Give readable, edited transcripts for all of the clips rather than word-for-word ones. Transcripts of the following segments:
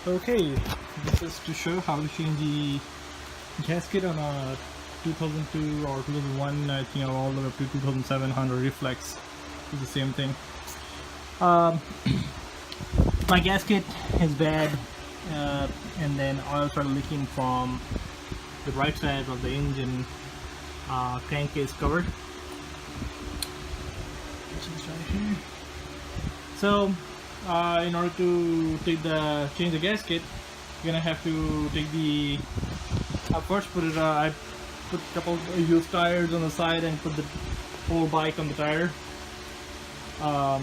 Okay, this is to show how to change the gasket on a 2002 or 2001, I think all the way up to 2007 Honda Reflex. It's the same thing. My gasket is bad, and then oil started leaking from the right side of the engine crankcase cover. So in order to change the gasket, you're gonna have to take the first put it. I put a couple of used tires on the side and put the whole bike on the tire, so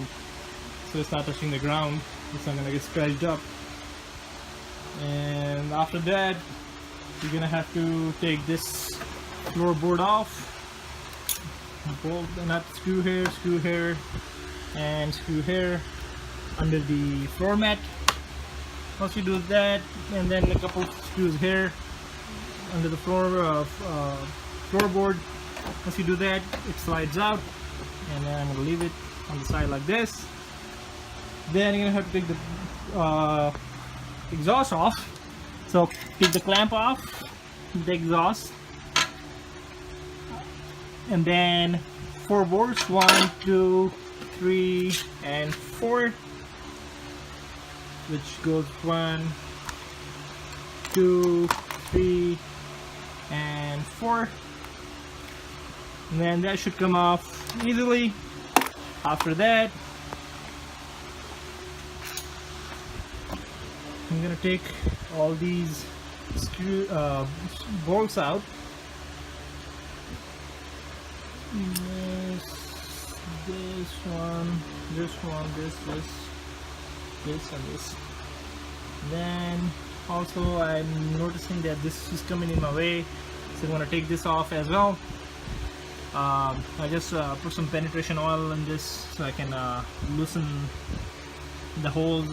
it's not touching the ground. It's not gonna get scratched up. And after that, you're gonna have to take this floorboard off. Bolt the nut, screw here, and screw here under the floor mat. Once you do that, and then a couple screws here under the floorboard. Once you do that, it slides out, and then I'm gonna leave it on the side like this. Then you're gonna have to take the exhaust off. So take the clamp off, the exhaust, and then 4 bolts, 1, 2, 3, and 4, which goes 1, 2, 3, and 4, and then that should come off easily. After that, I'm gonna take all these bolts out. This one, this, and this. Then also I'm noticing that this is coming in my way, so I'm gonna take this off as well. I just put some penetration oil in this so I can loosen the holes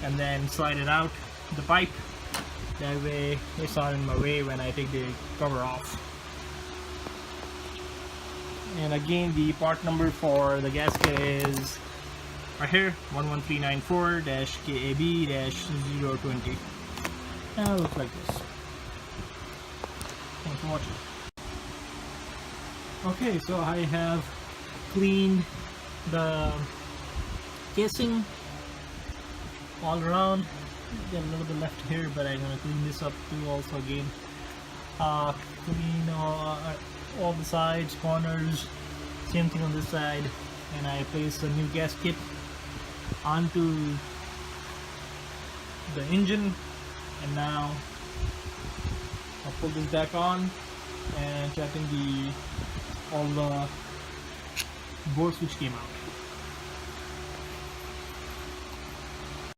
and then slide it out the pipe. That way it's not in my way when I take the cover off. And again, the part number for the gasket is right here, 11394-KAB-020. And it looks like this. Thanks for watching. Okay, so I have cleaned the casing all around. Got a little bit left here, but I'm gonna clean this up too also again. Clean all the sides, corners, same thing on this side, and I placed a new gasket onto the engine, and now I'll pull this back on and checking all the bolts which came out.